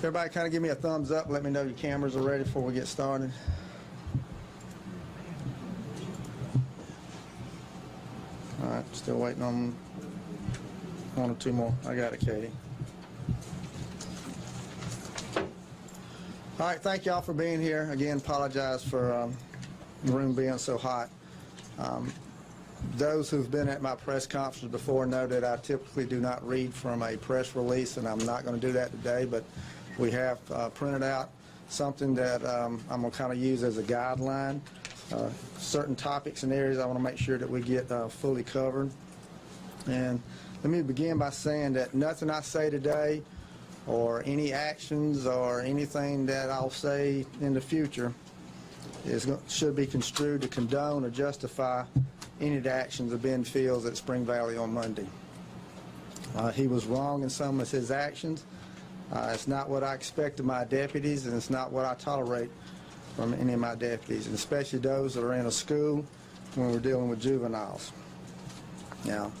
Everybody kind of give me a thumbs up. Let me know your cameras are ready before we get started. All right, still waiting on one or two more. I got it, Katie. All right, thank y'all for being here. Again, apologize for the room being so hot. Those who've been at my press conference before know that I typically do not read from a press release, and I'm not going to do that today, but we have printed out something that I'm going to kind of use as a guideline. Certain topics and areas I want to make sure that we get fully covered. And let me begin by saying that nothing I say today or any actions or anything that I'll say in the future should be construed to condone or justify any of the actions of Ben Fields at Spring Valley on Monday. He was wrong in some of his actions. It's not what I expect of my deputies, and it's not what I tolerate from any of my deputies, and especially those that are in a school when we're dealing with juveniles. Now,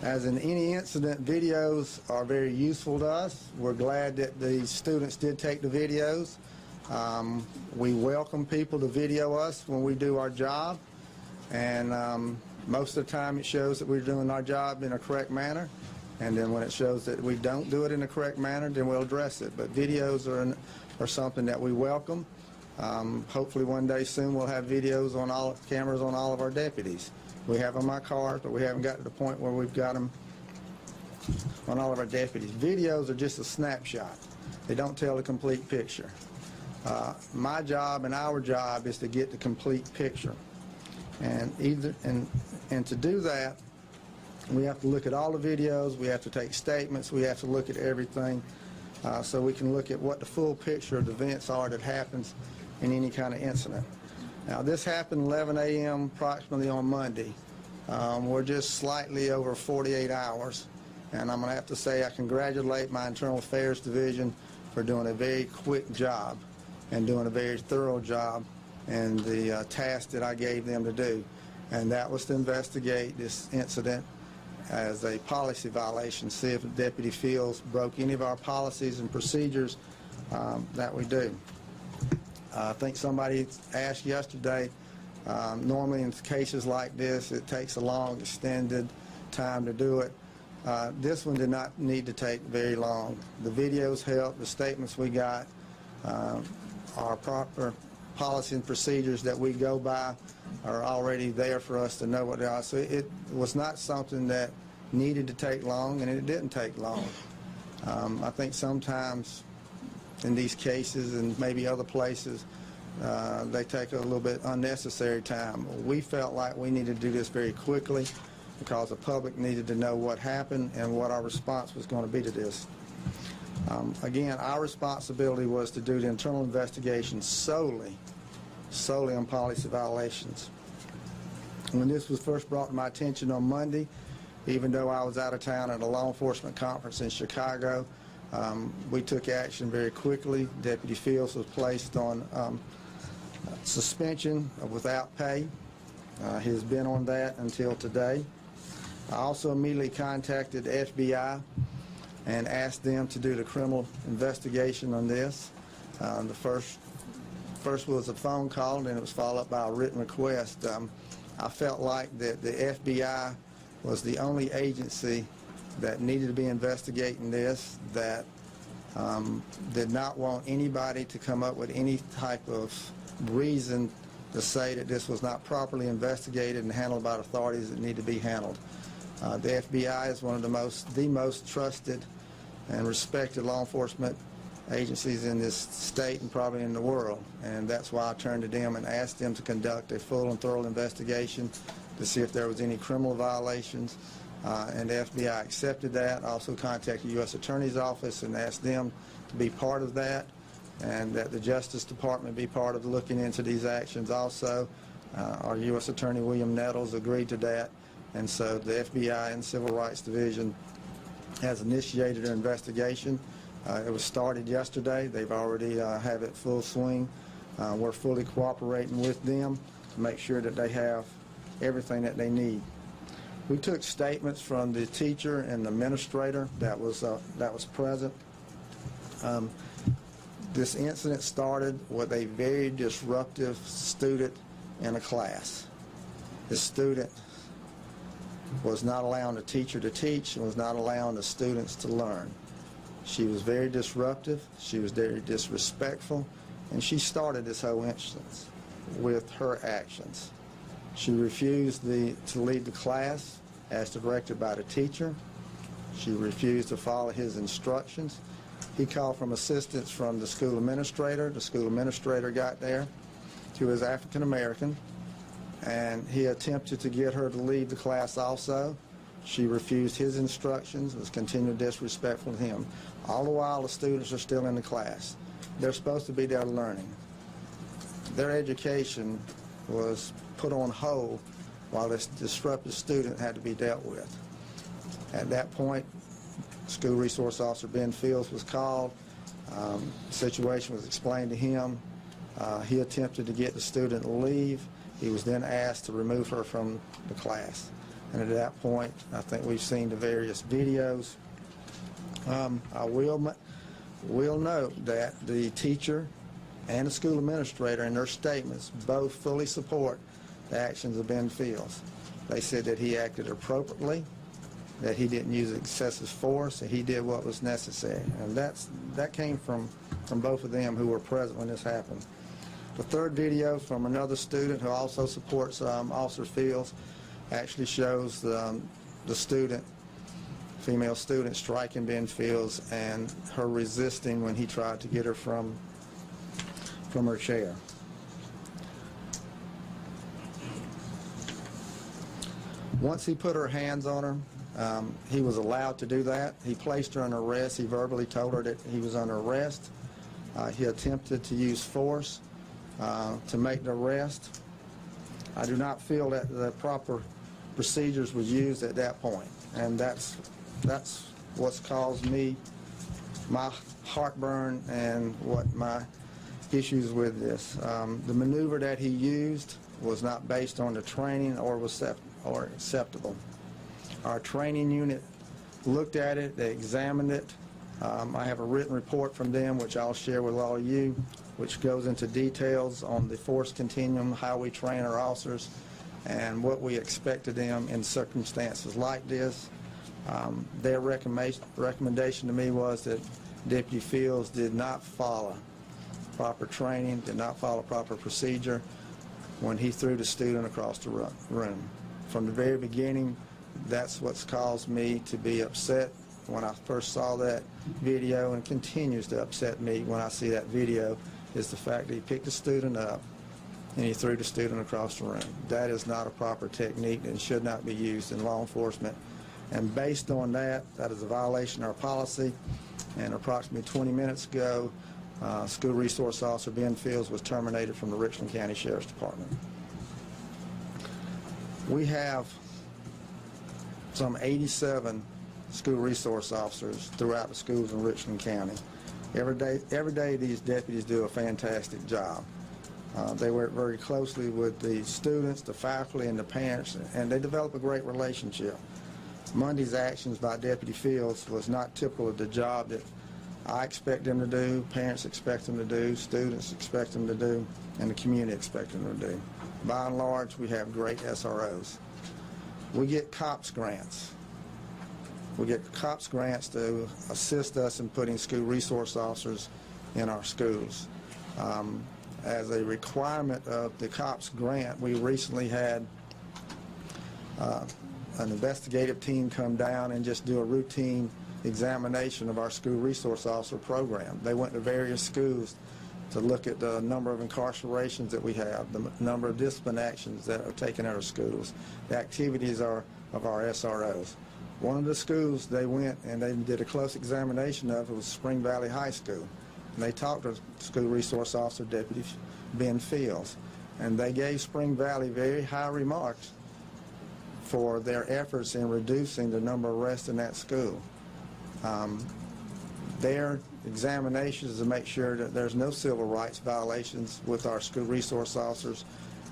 as in any incident, videos are very useful to us. We're glad that the students did take the videos. We welcome people to video us when we do our job, and most of the time it shows that we're doing our job in a correct manner, and then when it shows that we don't do it in a correct manner, then we'll address it. But videos are something that we welcome. Hopefully one day soon we'll have videos on cameras on all of our deputies. We have them on my cars, but we haven't got to the point where we've got them on all of our deputies. Videos are just a snapshot. They don't tell the complete picture. My job and our job is to get the complete picture. And to do that, we have to look at all the videos, we have to take statements, we have to look at everything so we can look at what the full picture of the events are that happens in any kind of incident. Now, this happened 11 a.m. approximately on Monday. We're just slightly over 48 hours, and I'm going to have to say I congratulate my Internal Affairs Division for doing a very quick job and doing a very thorough job in the task that I gave them to do, and that was to investigate this incident as a policy violation, see if Deputy Fields broke any of our policies and procedures that we do. I think somebody asked yesterday, normally in cases like this it takes a long extended time to do it. This one did not need to take very long. The videos helped, the statements we got, our proper policy and procedures that we go by are already there for us to know what they are. So it was not something that needed to take long, and it didn't take long. I think sometimes in these cases and maybe other places they take a little bit unnecessary time. We felt like we needed to do this very quickly because the public needed to know what happened and what our response was going to be to this. Again, our responsibility was to do the internal investigation solely on policy violations. When this was first brought to my attention on Monday, even though I was out of town at a law enforcement conference in Chicago, we took action very quickly. Deputy Fields was placed on suspension without pay. He has been on that until today. I also immediately contacted the FBI and asked them to do the criminal investigation on this. The first was a phone call, and then it was followed up by a written request. I felt like that the FBI was the only agency that needed to be investigating this, that did not want anybody to come up with any type of reason to say that this was not properly investigated and handled by the authorities that need to be handled. The FBI is one of the most trusted and respected law enforcement agencies in this state and probably in the world, and that's why I turned to them and asked them to conduct a full and thorough investigation to see if there was any criminal violations, and the FBI accepted that. I also contacted the U.S. Attorney's Office and asked them to be part of that, and that the Justice Department be part of looking into these actions also. Our U.S. Attorney William Nettles agreed to that, and so the FBI and Civil Rights Division has initiated an investigation. It was started yesterday. They've already have it full swing. We're fully cooperating with them to make sure that they have everything that they need. We took statements from the teacher and the administrator that was present. This incident started with a very disruptive student in a class. The student was not allowing the teacher to teach and was not allowing the students to learn. She was very disruptive, she was very disrespectful, and she started this whole instance with her actions. She refused to lead the class as directed by the teacher. She refused to follow his instructions. He called for assistance from the school administrator. The school administrator got there. She was African American, and he attempted to get her to leave the class also. She refused his instructions, was continually disrespectful to him. All the while the students are still in the class. They're supposed to be there learning. Their education was put on hold while this disruptive student had to be dealt with. At that point, School Resource Officer Ben Fields was called. The situation was explained to him. He attempted to get the student to leave. He was then asked to remove her from the class. And at that point, I think we've seen the various videos. I will note that the teacher and the school administrator in their statements both fully support the actions of Ben Fields. They said that he acted appropriately, that he didn't use excessive force, and he did what was necessary. And that came from both of them who were present when this happened. The third video from another student who also supports Officer Fields actually shows the student, female student, striking Ben Fields and her resisting when he tried to get her from her chair. Once he put her hands on her, he was allowed to do that. He placed her under arrest. He verbally told her that he was under arrest. He attempted to use force to make the arrest. I do not feel that the proper procedures were used at that point, and that's what's caused me my heartburn and what my issues with this. The maneuver that he used was not based on the training or acceptable. Our training unit looked at it, they examined it. I have a written report from them which I'll share with all of you, which goes into details on the force continuum, how we train our officers, and what we expect of them in circumstances like this. Their recommendation to me was that Deputy Fields did not follow proper training, did not follow proper procedure when he threw the student across the room. From the very beginning, that's what's caused me to be upset when I first saw that video, and continues to upset me when I see that video, is the fact that he picked the student up and he threw the student across the room. That is not a proper technique and should not be used in law enforcement. And based on that, that is a violation of our policy. And approximately 20 minutes ago, School Resource Officer Ben Fields was terminated from the Richland County Sheriff's Department. We have some 87 school resource officers throughout the schools in Richland County. Every day these deputies do a fantastic job. They work very closely with the students, the faculty, and the parents, and they develop a great relationship. Monday's actions by Deputy Fields was not typical of the job that I expect them to do, parents expect them to do, students expect them to do, and the community expects them to do. By and large, we have great SROs. We get COPS grants. We get COPS grants to assist us in putting school resource officers in our schools. As a requirement of the COPS grant, we recently had an investigative team come down and just do a routine examination of our school resource officer program. They went to various schools to look at the number of incarcerations that we have, the number of discipline actions that are taken at our schools, the activities of our SROs. One of the schools they went and they did a close examination of was Spring Valley High School. And they talked to School Resource Officer Deputy Ben Fields, and they gave Spring Valley very high remarks for their efforts in reducing the number of arrests in that school. Their examinations to make sure that there's no civil rights violations with our school resource officers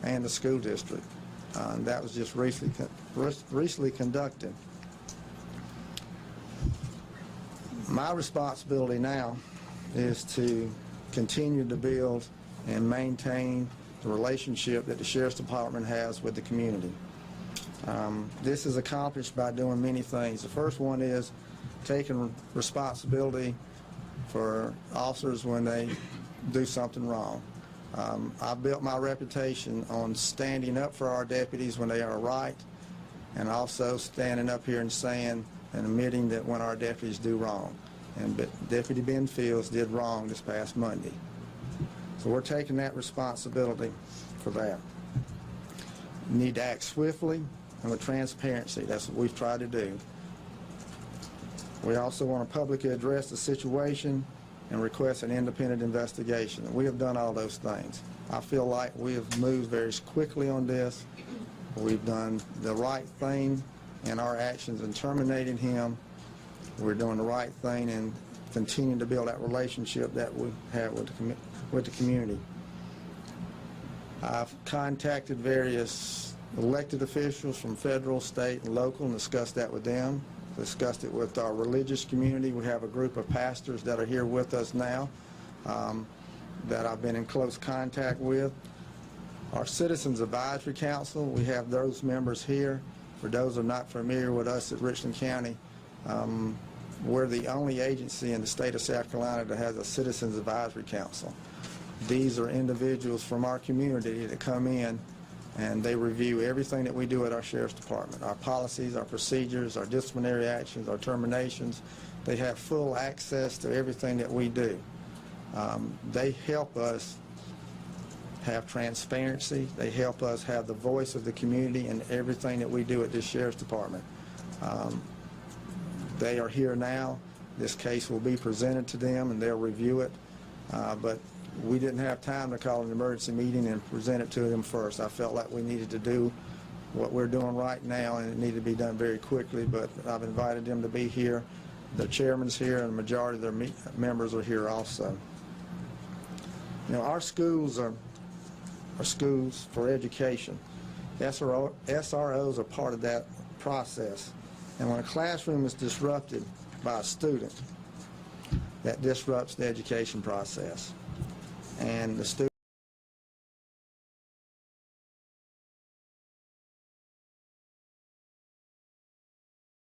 and the school district. That was just recently conducted. My responsibility now is to continue to build and maintain the relationship that the Sheriff's Department has with the community. This is accomplished by doing many things. The first one is taking responsibility for officers when they do something wrong. I've built my reputation on standing up for our deputies when they are right, and also standing up here and saying and admitting that when our deputies do wrong. And Deputy Ben Fields did wrong this past Monday. So we're taking that responsibility for that. We need to act swiftly and with transparency. That's what we've tried to do. We also want to publicly address the situation and request an independent investigation. We have done all those things. I feel like we have moved very quickly on this. We've done the right thing in our actions in terminating him. We're doing the right thing and continuing to build that relationship that we have with the community. I've contacted various elected officials from federal, state, and local and discussed that with them. Discussed it with our religious community. We have a group of pastors that are here with us now that I've been in close contact with. Our Citizens Advisory Council, we have those members here. For those who are not familiar with us at Richland County, we're the only agency in the state of South Carolina that has a Citizens Advisory Council. These are individuals from our community that come in and they review everything that we do at our Sheriff's Department, our policies, our procedures, our disciplinary actions, our terminations. They have full access to everything that we do. They help us have transparency. They help us have the voice of the community in everything that we do at this Sheriff's Department. They are here now. This case will be presented to them and they'll review it. But we didn't have time to call an emergency meeting and present it to them first. I felt like we needed to do what we're doing right now, and it needed to be done very quickly, but I've invited them to be here. The chairman's here, and the majority of their members are here also. You know, our schools are schools for education. SROs are part of that process. And when a classroom is disrupted by a student, that disrupts the education process. And the student